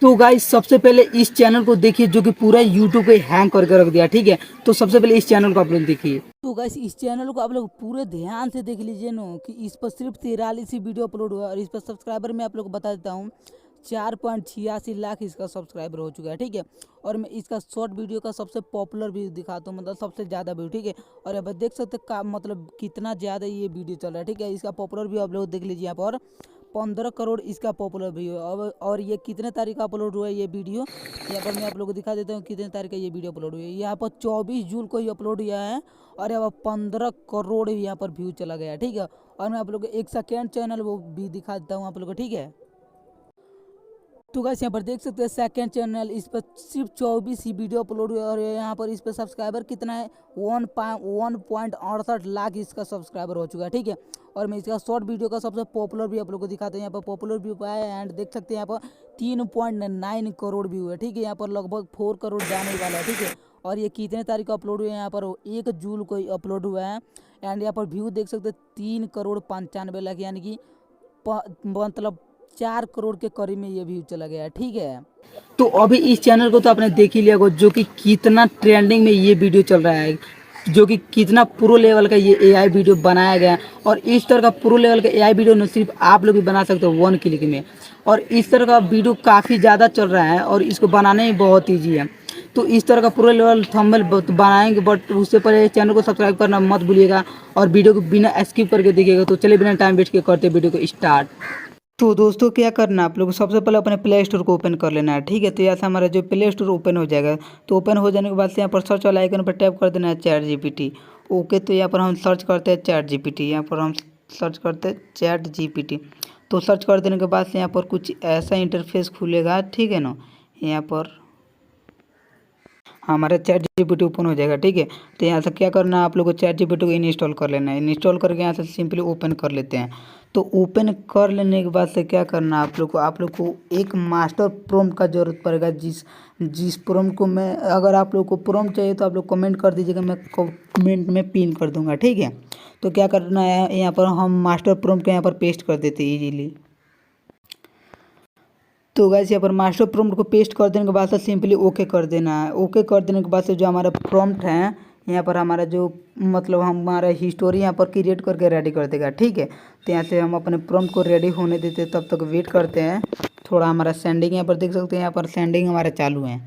तो गाइस सबसे पहले इस चैनल को देखिए जो कि पूरा यूट्यूब पे हैंग करके रख दिया, ठीक है। तो सबसे पहले इस चैनल को आप लोग देखिए। तो गाइस इस चैनल को आप लोग पूरे ध्यान से देख लीजिए नो कि इस पर सिर्फ 43 ही वीडियो अपलोड हुआ है और इस पर सब्सक्राइबर मैं आप लोग को बता देता हूँ 4.86 लाख इसका सब्सक्राइबर हो चुका है, ठीक है। और मैं इसका शॉर्ट वीडियो का सबसे पॉपुलर व्यू दिखाता हूँ, मतलब सबसे ज़्यादा व्यू, ठीक है। और अब देख सकते हैं का मतलब कितना ज़्यादा ये वीडियो चल रहा है, ठीक है। इसका पॉपुलर व्यू आप लोग देख लीजिए यहाँ पर 15 करोड़ इसका पॉपुलर व्यू है। अब और ये कितने तारीख का अपलोड हुआ है ये वीडियो, यहाँ पर मैं आप लोग को दिखा देता हूँ कितने तारीख का ये वीडियो अपलोड हुआ है। यहाँ पर 24 जून को ही अपलोड हुआ है और यहाँ पर 15 करोड़ यहाँ पर व्यू चला गया, ठीक है। और मैं आप लोग को एक सेकेंड चैनल वो भी दिखा देता हूँ आप लोग को, ठीक है। तो गाइस यहाँ पर देख सकते हैं सेकंड चैनल, इस पर सिर्फ 24 ही वीडियो अपलोड हुआ और यहाँ पर इस पर सब्सक्राइबर कितना है 1.68 लाख इसका सब्सक्राइबर हो चुका है, ठीक है। और मैं इसका शॉर्ट वीडियो का सबसे पॉपुलर भी आप लोग को दिखाते हैं। यहाँ पर पॉपुलर व्यू पाया है एंड देख सकते हैं यहाँ पर 3.9 करोड़ व्यू है, ठीक है। यहाँ पर लगभग 4 करोड़ जाने वाला है, ठीक है। और ये कितने तारीख को अपलोड हुए हैं, यहाँ पर 1 जून को अपलोड हुआ है एंड यहाँ पर व्यू देख सकते हैं 3 करोड़ 95 लाख, यानी कि मतलब 4 करोड़ के करीब में ये व्यू चला गया, ठीक है। तो अभी इस चैनल को तो आपने देख ही लिया होगा जो कि कितना ट्रेंडिंग में ये वीडियो चल रहा है, जो कि कितना प्रो लेवल का ये एआई वीडियो बनाया गया है। और इस तरह का प्रो लेवल का एआई वीडियो न सिर्फ आप लोग भी बना सकते हो 1 क्लिक में। और इस तरह का वीडियो काफ़ी ज़्यादा चल रहा है और इसको बनाने में बहुत ईजी है। तो इस तरह का प्रो लेवल थंबनेल बनाएंगे, बट उससे पहले चैनल को सब्सक्राइब करना मत भूलिएगा और वीडियो को बिना स्किप करके देखिएगा। तो चलिए बिना टाइम वेस्ट के करते वीडियो को स्टार्ट। तो दोस्तों क्या करना है आप लोग को, सबसे पहले अपने प्ले स्टोर को ओपन कर लेना है, ठीक है। तो यहाँ से हमारा जो प्ले स्टोर ओपन हो जाएगा, तो ओपन हो जाने के बाद से यहाँ पर सर्च वाला आइकन पर टैप कर देना है चैट जीपीटी। ओके, तो यहाँ पर हम सर्च करते हैं चैट जीपीटी। यहाँ पर हम सर्च करते हैं चैट जीपीटी। तो सर्च कर देने के बाद से यहाँ पर कुछ ऐसा इंटरफेस खुलेगा, ठीक है ना। यहाँ पर हमारा चैट जीपीटी ओपन हो जाएगा, ठीक है। तो यहाँ से क्या करना है आप लोग को, चैट जीपीटी को इंस्टॉल कर लेना है। इंस्टॉल करके यहाँ से सिंपली ओपन कर लेते हैं। तो ओपन कर लेने के बाद से क्या करना है आप लोग को एक मास्टर प्रॉम्प्ट का ज़रूरत पड़ेगा। जिस प्रॉम्प्ट को मैं, अगर आप लोग को प्रॉम्प्ट चाहिए तो आप लोग कमेंट कर दीजिएगा, मैं कमेंट में पिन कर दूंगा, ठीक है। तो क्या करना है, यहाँ पर हम मास्टर प्रॉम्प्ट को यहाँ पर पेस्ट कर देते हैं ईजीली। तो गाइस यहाँ पर मास्टर प्रॉम्प्ट को पेस्ट कर देने के बाद से सिंपली ओके कर देना है। ओके कर देने के बाद से जो हमारा प्रॉम्प्ट है यहाँ पर हमारा जो मतलब हमारा हिस्टोरी यहाँ पर क्रिएट करके रेडी कर देगा, ठीक है। तो यहाँ से हम अपने प्रॉम्प्ट को रेडी होने देते हैं, तब तक वेट करते हैं थोड़ा। हमारा सेंडिंग यहाँ पर देख सकते हैं, यहाँ पर सेंडिंग हमारा चालू है।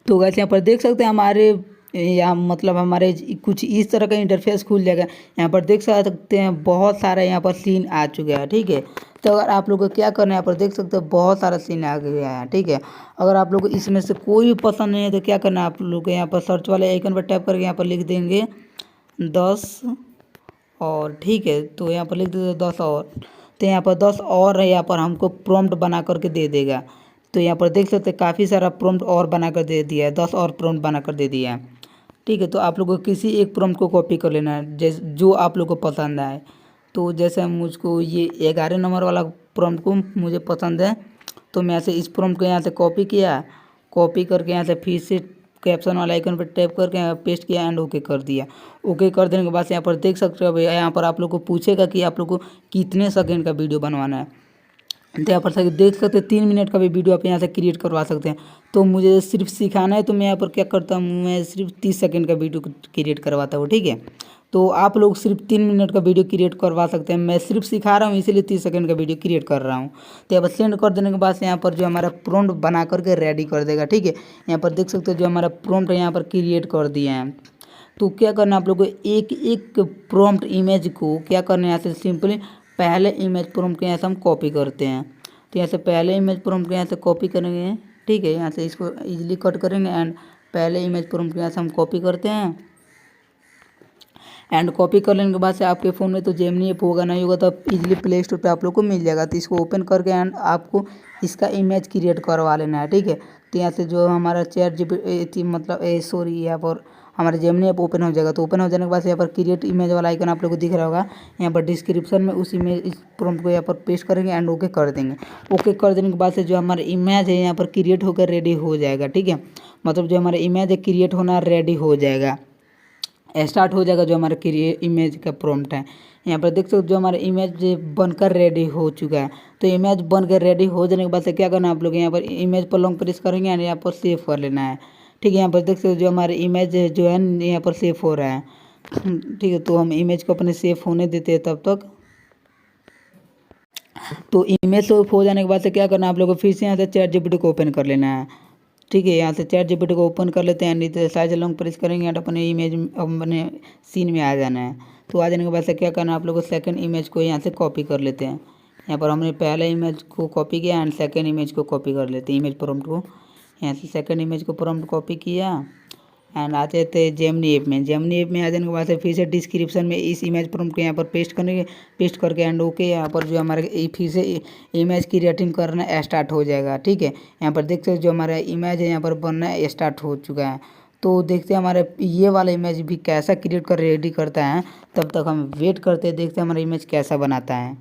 तो गाइस यहाँ पर देख सकते हैं हमारे यहाँ मतलब हमारे कुछ इस तरह का इंटरफेस खुल जाएगा। यहाँ पर देख सकते हैं बहुत सारा यहाँ पर सीन आ चुका है, ठीक है। तो अगर आप लोग को क्या करना है, यहाँ पर देख सकते हो बहुत सारा सीन आ गया है, ठीक है। अगर आप लोग को इसमें से कोई भी पसंद नहीं है तो क्या करना है आप लोग को, यहाँ पर सर्च वाले आइकन पर टैप करके यहाँ पर लिख देंगे 10 और, ठीक है। तो यहाँ पर लिख देते 10 और। तो यहाँ पर 10 और है, यहाँ पर हमको प्रॉम्प्ट बना करके दे देगा। तो यहाँ पर देख सकते हैं काफ़ी सारा प्रॉम्प्ट और बना कर दे दिया है, 10 और प्रॉम्प्ट बना कर दे दिया है, ठीक है। तो आप लोग को किसी एक प्रॉम्प्ट को कॉपी कर लेना है जैसे जो आप लोग को पसंद आए। तो जैसे मुझको ये 11 नंबर वाला प्रॉम्प्ट को मुझे पसंद है, तो मैं ऐसे इस प्रॉम्प्ट को यहाँ से कॉपी किया, कॉपी करके यहाँ से फिर से कैप्शन वाला आइकन पर टैप करके यहाँ पेस्ट किया एंड ओके कर दिया। ओके कर देने के बाद से यहाँ पर देख सकते हो भैया, यहाँ पर आप लोग को पूछेगा कि आप लोग को कितने सेकेंड का वीडियो बनवाना है। तो यहाँ पर देख सकते हैं 3 मिनट का भी वीडियो आप यहाँ से क्रिएट करवा सकते हैं। तो मुझे सिर्फ सिखाना है, तो मैं यहाँ पर क्या करता हूँ, मैं सिर्फ 30 सेकंड का वीडियो क्रिएट करवाता हूँ, ठीक है। तो आप लोग सिर्फ 3 मिनट का वीडियो क्रिएट करवा सकते हैं। मैं सिर्फ सिखा रहा हूँ इसीलिए 30 सेकंड का वीडियो क्रिएट कर रहा हूँ। तो यहाँ पर सेंड कर देने के बाद से यहाँ पर जो हमारा प्रॉम्प्ट बना करके रेडी कर देगा, ठीक है। यहाँ पर देख सकते हो जो हमारा प्रॉम्प्ट यहाँ पर क्रिएट कर दिए हैं। तो क्या करना है आप लोग को, एक एक प्रॉम्प्ट इमेज को क्या करना है, यहाँ से सिंपली पहले इमेज प्रॉम्प्ट के यहाँ से हम कॉपी करते हैं। तो यहाँ से पहले इमेज प्रॉम्प्ट के यहाँ से कॉपी करेंगे, ठीक है। यहाँ से इसको इजीली कट करेंगे एंड पहले इमेज प्रॉम्प्ट के यहाँ से हम कॉपी करते हैं। एंड कॉपी कर लेने के बाद से आपके फ़ोन में तो जेमिनी ऐप होगा, नहीं होगा तो आप इजीली प्ले स्टोर पे आप लोग को मिल जाएगा। तो इसको ओपन करके एंड आपको इसका इमेज क्रिएट करवा लेना है, ठीक है। तो यहाँ से जो हमारा चैट जीपीटी मतलब सॉरी यहाँ पर हमारा जेमिनी ऐप ओपन हो जाएगा। तो ओपन हो जाने के बाद से यहाँ पर क्रिएट इमेज वाला आइकन आप लोग को दिख रहा होगा, यहाँ पर डिस्क्रिप्शन में उस इमेज इस प्रॉम्प्ट को यहाँ पर पेस्ट करेंगे एंड ओके कर देंगे। ओके कर देने के बाद से जो हमारा इमेज है यहाँ पर क्रिएट होकर रेडी हो जाएगा, ठीक है। मतलब जो हमारा इमेज है क्रिएट होना रेडी हो जाएगा। स्टार्ट हो जाएगा जो हमारा इमेज का प्रॉम्प्ट है। यहाँ पर देख सकते हो जो हमारा इमेज बनकर रेडी हो चुका है। तो इमेज बनकर रेडी हो जाने के बाद से क्या करना है आप लोग यहाँ पर इमेज पर लॉन्ग प्रेस करेंगे एंड यहाँ पर सेव कर लेना है। ठीक है, यहाँ पर देख सकते हो जो हमारे इमेज जो है यहाँ पर सेव हो रहा है। ठीक है, तो हम इमेज को अपने सेव होने देते हैं तब तक। तो इमेज सेव हो जाने के बाद से क्या करना है आप लोगों को फिर से यहाँ से चैट जीपीटी को ओपन कर लेना है। ठीक है, यहाँ से चैट जीपीटी को ओपन कर लेते हैं, नीचे साइज लॉन्ग प्रेस करेंगे एंड अपने इमेज अपने सीन में आ जाना है। तो आ जाने के बाद से क्या करना है आप लोगों को सेकंड इमेज को यहाँ से कॉपी कर लेते हैं। यहाँ पर हमने पहले इमेज को कॉपी किया एंड सेकंड इमेज को कॉपी कर लेते हैं, इमेज प्रॉम्प्ट को। यहाँ से सेकंड इमेज को प्रॉम्प्ट कॉपी किया एंड आते थे जेमिनी ऐप में। जेमिनी ऐप में आ जाने के बाद से फिर से डिस्क्रिप्शन में इस इमेज प्रॉम्प्ट को यहाँ पर पेस्ट करेंगे, पेस्ट करके एंड ओके यहाँ पर जो हमारे फिर से इमेज क्रिएटिंग करना स्टार्ट हो जाएगा। ठीक है, यहाँ पर देखते हैं जो हमारा इमेज है यहाँ पर बनना स्टार्ट हो चुका है। तो देखते हैं हमारे ये वाला इमेज भी कैसा क्रिएट कर रेडी करता है। तब तक हम वेट करते हैं, देखते हैं हमारा इमेज कैसा बनाता है।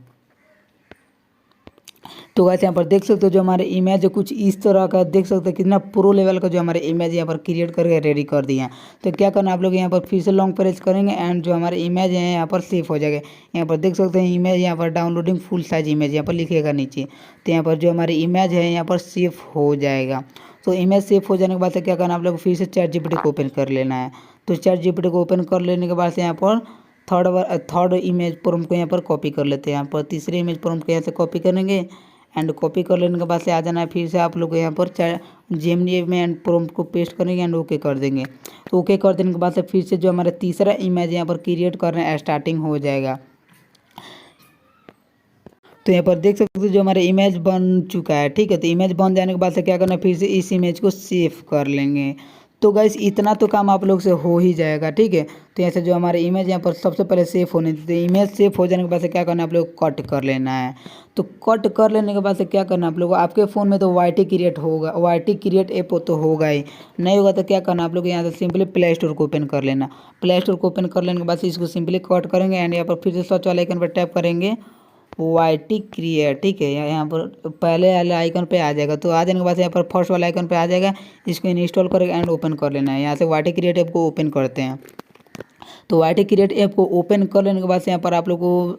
तो गाइस यहाँ पर देख सकते हो जो हमारे इमेज कुछ इस तरह का देख सकते हैं, कितना प्रो लेवल का जो हमारे इमेज यहाँ पर क्रिएट करके रेडी कर दिया है। तो क्या करना आप लोग यहाँ पर फिर से लॉन्ग प्रेस करेंगे एंड जो हमारे इमेज है यहाँ पर सेव हो जाएगा। यहाँ पर देख सकते हैं इमेज यहाँ पर डाउनलोडिंग फुल साइज इमेज यहाँ पर लिखेगा नीचे। तो यहाँ पर जो हमारी इमेज है यहाँ पर सेव हो जाएगा। तो इमेज सेव हो जाने के बाद क्या करना आप लोग फिर से चैट जीपीटी को ओपन कर लेना है। तो चैट जीपीटी को ओपन कर लेने के बाद से यहाँ पर थर्ड इमेज प्रॉम्प्ट को यहाँ पर कॉपी कर लेते हैं। यहाँ पर तीसरे इमेज प्रॉम्प्ट को यहाँ से कॉपी करेंगे एंड कॉपी कर लेने के बाद से आ जाना है फिर से आप लोग यहाँ पर जेमिनी ऐप में एंड प्रॉम्प्ट को पेस्ट करेंगे एंड ओके कर देंगे। तो ओके कर देने के बाद से फिर से जो हमारा तीसरा इमेज यहाँ पर क्रिएट करना स्टार्टिंग हो जाएगा। तो यहाँ पर देख सकते हो जो हमारा इमेज बन चुका है। ठीक है, तो इमेज बन जाने के बाद से क्या करना है फिर से इस इमेज को सेव कर लेंगे। तो गाइस इतना तो काम आप लोग से हो ही जाएगा। ठीक है, तो ऐसे जो हमारे इमेज यहाँ पर सबसे पहले सेव होने देते हैं। इमेज सेव हो जाने के बाद से क्या करना है आप लोग कट कर लेना है। तो कट कर लेने के बाद से क्या करना है आप लोग, आपके फ़ोन में तो वाईटी क्रिएट होगा, वाईटी क्रिएट ऐप तो होगा ही, नहीं होगा तो क्या करना है आप लोग यहाँ से सिंपली प्ले स्टोर को ओपन कर लेना। प्ले स्टोर को ओपन कर लेने के बाद से इसको सिंपली कट करेंगे एंड यहाँ पर फिर से सर्च वाले आइकन पर टैप करेंगे वाईटी क्रिएट। ठीक है, यहाँ पर पहले वाले आइकन पे आ जाएगा। तो आ जाने के बाद यहाँ पर फर्स्ट वाला आइकन पे आ जाएगा, इसको इंस्टॉल करके एंड ओपन कर लेना है। यहाँ से वाईटी क्रिएट ऐप को ओपन करते हैं। तो वाईटी क्रिएट ऐप को ओपन कर लेने के बाद से यहाँ पर आप लोग को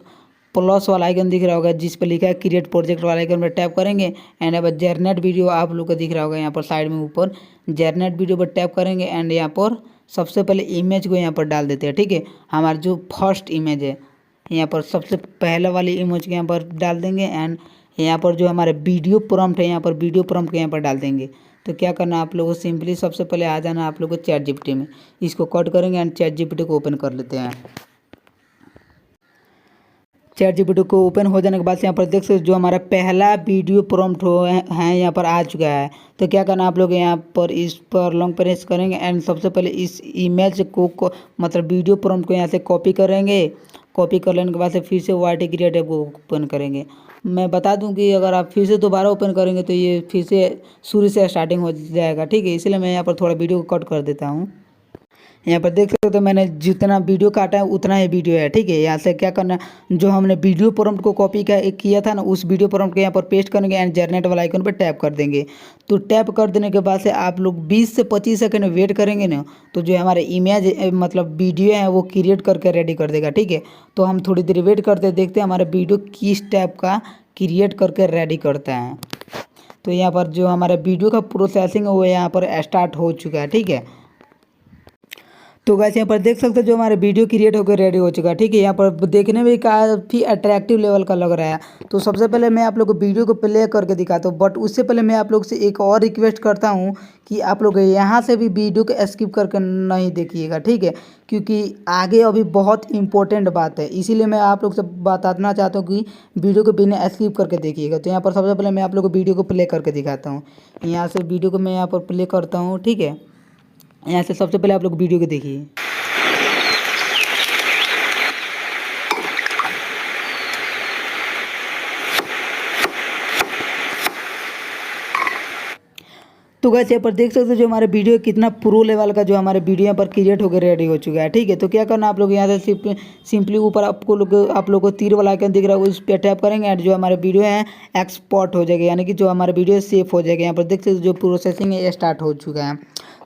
प्लस वाला आइकन दिख रहा होगा जिस पर लिखा है क्रिएट प्रोजेक्ट वाला आइकन पर टैप करेंगे एंड यहाँ पर जेनरेट वीडियो आप लोग को दिख रहा होगा यहाँ पर साइड में ऊपर जेनरेट वीडियो पर टैप करेंगे एंड यहाँ पर सबसे पहले इमेज को यहाँ पर डाल देते हैं। ठीक है, हमारा जो फर्स्ट इमेज है यहाँ पर सबसे पहले वाली इमेज को यहाँ पर डाल देंगे एंड यहाँ पर जो हमारे वीडियो प्रॉम्प्ट है यहाँ पर वीडियो प्रॉम्प्ट को यहाँ पर डाल देंगे। तो क्या करना आप लोगों को सिंपली सबसे पहले आ जाना आप लोगों को चैट जीपीटी में, इसको कट करेंगे एंड चैट जीपीटी को ओपन कर लेते हैं। चैट जीपीटी को ओपन हो जाने के बाद यहाँ पर देख सकते जो हमारा पहला वीडियो प्रॉम्प्ट है यहाँ पर आ चुका है। तो क्या करना आप लोग यहाँ पर इस पर लॉन्ग प्रेस करेंगे एंड सबसे पहले इस इमेज को मतलब वीडियो प्रॉम्प्ट को यहाँ से कॉपी करेंगे। कॉपी कर लेने के बाद से फिर से वाईटी क्रिएट ऐप को ओपन करेंगे। मैं बता दूं कि अगर आप फिर से दोबारा ओपन करेंगे तो ये फिर से शुरू से स्टार्टिंग हो जाएगा। ठीक है, इसलिए मैं यहाँ पर थोड़ा वीडियो को कट कर देता हूँ। यहाँ पर देख सकते हो मैंने जितना वीडियो काटा है उतना ही वीडियो है। ठीक है, यहाँ से क्या करना, जो हमने वीडियो प्रॉम्प्ट को कॉपी किया था ना उस वीडियो प्रॉम्प्ट को यहाँ पर पेस्ट करेंगे एंड जनरेट वाला आइकन पर टैप कर देंगे। तो टैप कर देने के बाद से आप लोग 20 से 25 सेकंड वेट करेंगे ना तो जो हमारे इमेज मतलब वीडियो है वो क्रिएट करके रेडी कर देगा। ठीक है, तो हम थोड़ी देर वेट करते देखते हैं हमारा वीडियो किस टाइप का क्रिएट करके रेडी करता है। तो यहाँ पर जो हमारा वीडियो का प्रोसेसिंग है वो यहाँ पर स्टार्ट हो चुका है। ठीक है, तो गाइस यहाँ पर देख सकते हो जो हमारे वीडियो क्रिएट होकर रेडी हो चुका है। ठीक है, यहाँ पर देखने में काफ़ी अट्रैक्टिव लेवल का लग रहा है। तो सबसे पहले मैं आप लोग को वीडियो को प्ले करके दिखाता हूँ, बट उससे पहले मैं आप लोग से एक और रिक्वेस्ट करता हूँ कि आप लोग यहाँ से भी वीडियो को स्किप करके नहीं देखिएगा। ठीक है, क्योंकि आगे अभी बहुत इंपॉर्टेंट बात है, इसीलिए मैं आप लोग से बताना चाहता हूँ कि वीडियो को बिना स्किप करके देखिएगा। तो यहाँ पर सबसे पहले मैं आप लोग को वीडियो को प्ले करके दिखाता हूँ। यहाँ से वीडियो को मैं यहाँ पर प्ले करता हूँ। ठीक है, यहाँ से सबसे पहले आप लोग वीडियो को देखिए। तो गाइस यहाँ पर देख सकते हो जो हमारे वीडियो कितना प्रो लेवल का जो हमारे वीडियो यहाँ पर क्रिएट होकर रेडी हो चुका है। ठीक है, तो क्या करना आप लोग यहाँ से सिंपली ऊपर आप लोग को तीर वाला आइकन दिख रहा है उस पर टैप करेंगे एंड जो हमारे वीडियो है एक्सपोर्ट हो जाएगा, यानी कि जो हमारा वीडियो सेव हो जाएगा। यहाँ पर देख सकते हो जो प्रोसेसिंग है स्टार्ट हो चुका है।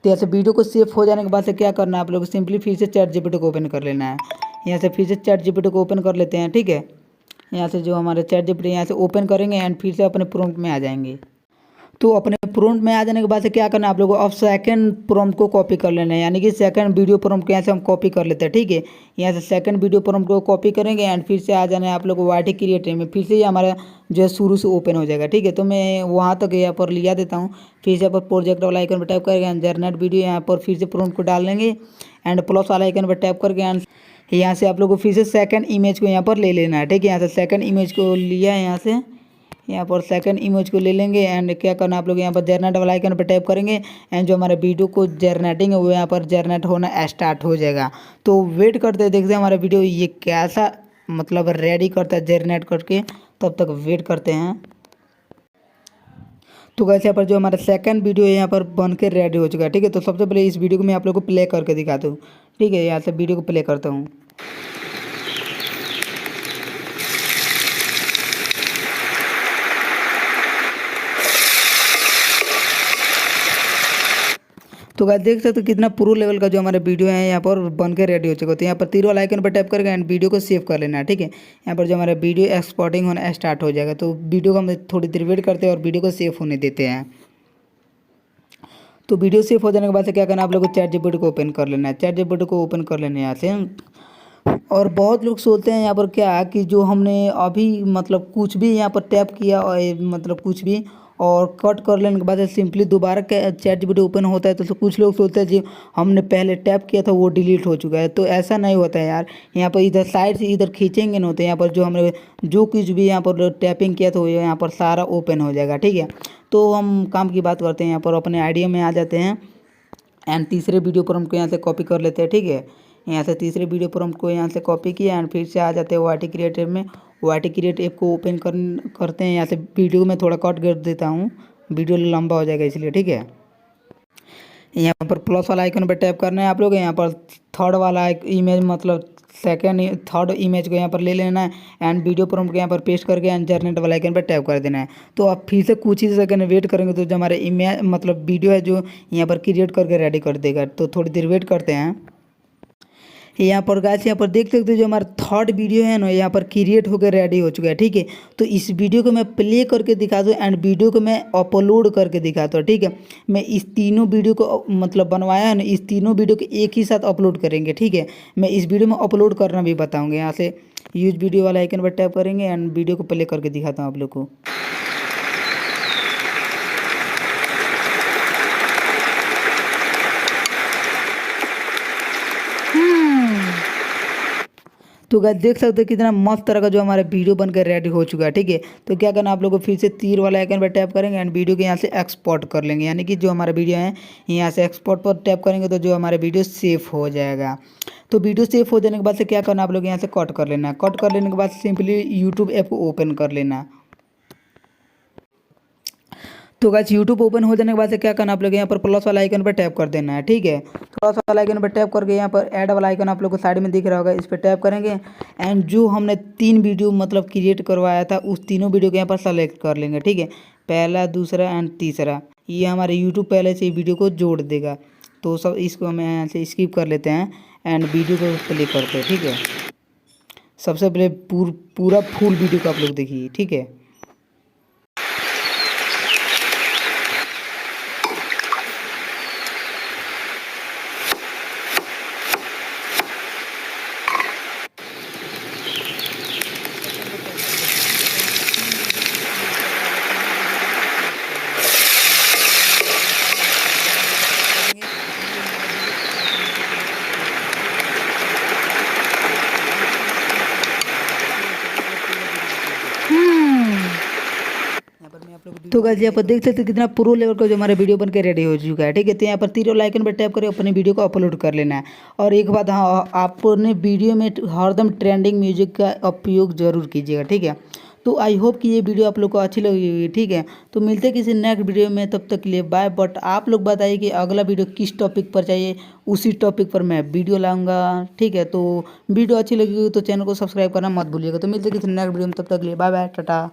तो यहाँ से वीडियो को सेव हो जाने के बाद से क्या करना है आप लोग को, सिंपली फिर से चैट जीपीटी को ओपन कर लेना है। यहाँ से फिर से चैट जीपीटी को ओपन कर लेते हैं, ठीक है। यहाँ से जो हमारे चैट जीपीटी यहाँ से ओपन करेंगे एंड फिर से अपने प्रॉम्प्ट में आ जाएंगे। तो अपने प्रॉम्प्ट में आ जाने के बाद से क्या करना है आप लोगों को, अब सेकंड प्रॉम्प्ट को कॉपी कर लेना है, यानी कि सेकंड वीडियो प्रॉम्प्ट को यहाँ से हम कॉपी कर लेते हैं, ठीक है। यहाँ से सेकंड वीडियो प्रॉम्प्ट को कॉपी करेंगे एंड फिर से आ जाना है आप लोग को वाईटी क्रिएटर में, फिर से ये हमारा जो है शुरू से ओपन हो जाएगा, ठीक है। तो मैं वहाँ तक यहाँ पर लिया देता हूँ। फिर से यहाँ पर प्रोजेक्ट वाला आइकन पर टैप करके जनरेट वीडियो, यहाँ पर फिर से प्रॉम्प्ट को डाल देंगे एंड प्लस वाला आइकन पर टैप करके एंड यहाँ से आप लोग को फिर से सेकंड इमेज को यहाँ पर ले लेना है, ठीक है। यहाँ से सेकंड इमेज को लिया है, यहाँ पर सेकंड इमेज को ले लेंगे एंड क्या करना आप लोग यहाँ पर जनरेट वाला आइकन पर टैप करेंगे एंड जो हमारे वीडियो को जनरेटिंग है वो यहाँ पर जनरेट होना स्टार्ट हो जाएगा। तो वेट करते हैं, देखते हैं हमारा वीडियो ये कैसा मतलब रेडी करता है जनरेट करके, तब तक वेट करते हैं। तो गाइस यहाँ पर जो हमारा सेकंड वीडियो है यहाँ पर बन के रेडी हो चुका है, ठीक है। तो सबसे पहले इस वीडियो को मैं आप लोग को प्ले करके दिखाता हूँ, ठीक है। यहाँ से वीडियो को प्ले करता हूँ। तो गाइस देख सकते हो कितना प्रो लेवल का जो हमारे वीडियो है यहाँ पर बन के रेडी हो चुका है। तो यहाँ पर तीर वाला आइकन पर टैप करके एंड वीडियो को सेव कर लेना है, ठीक है। यहाँ पर जो हमारा वीडियो एक्सपोर्टिंग होना स्टार्ट हो जाएगा। तो वीडियो को हम थोड़ी देर वेट करते हैं और वीडियो को सेव होने देते हैं। तो वीडियो सेव हो जाने के बाद से क्या करना है आप लोग को चैट जीपीटी को ओपन कर लेना है, चैट जीपीटी को ओपन कर लेना है यहाँ से। और बहुत लोग सोचते हैं यहाँ पर क्या कि जो हमने अभी मतलब कुछ भी यहाँ पर टैप किया और मतलब कुछ भी और कट कर लेने के बाद सिंपली दोबारा चैट जीपीटी ओपन होता है। तो कुछ लोग सोचते हैं जी हमने पहले टैप किया था वो डिलीट हो चुका है, तो ऐसा नहीं होता है यार। यहाँ पर इधर साइड से इधर खींचेंगे ना, तो यहाँ पर जो हमने जो कुछ भी यहाँ पर टैपिंग किया था वो यहाँ पर सारा ओपन हो जाएगा, ठीक है। तो हम काम की बात करते हैं, यहाँ पर अपने आइडिया में आ जाते हैं एंड तीसरे वीडियो पर हमको यहाँ से कॉपी कर लेते हैं, ठीक है। यहाँ से तीसरे वीडियो पर हमको यहाँ से कॉपी किया एंड फिर से आ जाते हैं वाईटी क्रिएटर में। वाईटी क्रिएट ऐप को ओपन करते हैं। यहाँ से वीडियो में थोड़ा कट कर देता हूँ, वीडियो लंबा हो जाएगा इसलिए, ठीक है। यहाँ पर प्लस वाला आइकन पर टैप करना है आप लोग। यहाँ पर थर्ड वाला इमेज मतलब थर्ड इमेज को यहाँ पर ले लेना है एंड वीडियो प्रॉम्प्ट को यहाँ पर पेस्ट करके एंड जनरेट वाला आइकन पर टैप कर देना है। तो आप फिर से कुछ ही सेकंड वेट करेंगे तो जो हमारे इमेज मतलब वीडियो है जो यहाँ पर क्रिएट करके रेडी कर देगा। तो थोड़ी देर वेट करते हैं। यहाँ पर गाइस यहाँ पर देख सकते हो जो हमारा थर्ड वीडियो है ना यहाँ पर क्रिएट होकर रेडी हो चुका है, ठीक है। तो इस वीडियो को मैं प्ले करके दिखा दूँ एंड वीडियो को मैं अपलोड करके दिखाता हूँ, ठीक है। मैं इस तीनों वीडियो को मतलब बनवाया है ना, इस तीनों वीडियो को एक ही साथ अपलोड करेंगे, ठीक है। मैं इस वीडियो में अपलोड करना भी बताऊँगा। यहाँ से यूज वीडियो वाला आइकन पर टैप करेंगे एंड वीडियो को प्ले करके दिखाता हूँ आप लोग को। तो गाइस देख सकते हो कितना मस्त तरह का जो हमारा वीडियो बनकर रेडी हो चुका है, ठीक है। तो क्या करना आप लोगों को फिर से तीर वाला आइकन पर टैप करेंगे एंड वीडियो को यहाँ से एक्सपोर्ट कर लेंगे, यानी कि जो हमारा वीडियो है यहाँ से एक्सपोर्ट पर टैप करेंगे तो जो हमारा वीडियो सेव हो जाएगा। तो वीडियो सेव हो जाने के बाद से क्या करना आप लोग यहाँ से कट कर लेना, कट कर लेने के बाद सिंपली यूट्यूब ऐप को ओपन कर लेना। तो गाइस यूट्यूब ओपन हो जाने के बाद से क्या करना आप लोग यहाँ पर प्लस वाला आइकन पर टैप कर देना है, ठीक है। प्लस वाला आइकन पर टैप करके यहाँ पर ऐड वाला आइकन आप लोग को साइड में दिख रहा होगा, इस पर टैप करेंगे एंड जो हमने 3 वीडियो मतलब क्रिएट करवाया था उस तीनों वीडियो को यहाँ पर सेलेक्ट कर लेंगे, ठीक है। पहला, दूसरा एंड तीसरा, ये हमारे यूट्यूब पहले से वीडियो को जोड़ देगा। तो सब इसको हम यहाँ से स्किप कर लेते हैं एंड वीडियो को प्ले करते हैं, ठीक है। सबसे पहले पूरा फुल वीडियो को आप लोग देखिए, ठीक है। तो गाइस यहाँ पर देख सकते हो कितना प्रो लेवल का जो हमारा वीडियो बन के रेडी हो चुका है, ठीक है। तो यहाँ पर तीनों आइकन पर टैप करके अपने वीडियो को अपलोड कर लेना है। और एक बात, हाँ, आपने वीडियो में हरदम ट्रेंडिंग म्यूजिक का उपयोग जरूर कीजिएगा, ठीक है। तो आई होप कि ये वीडियो आप लोग को अच्छी लगी होगी, ठीक है। तो मिलते हैं किसी नेक्स्ट वीडियो में, तब तक के लिए बाय। बट आप लोग बताइए कि अगला वीडियो किस टॉपिक पर चाहिए, उसी टॉपिक पर मैं वीडियो लाऊंगा, ठीक है। तो वीडियो अच्छी लगी होगी तो चैनल को सब्सक्राइब करना मत भूलिएगा। तो मिलते हैं किसी नेक्स्ट वीडियो में, तब तक के लिए बाय बाय, टाटा।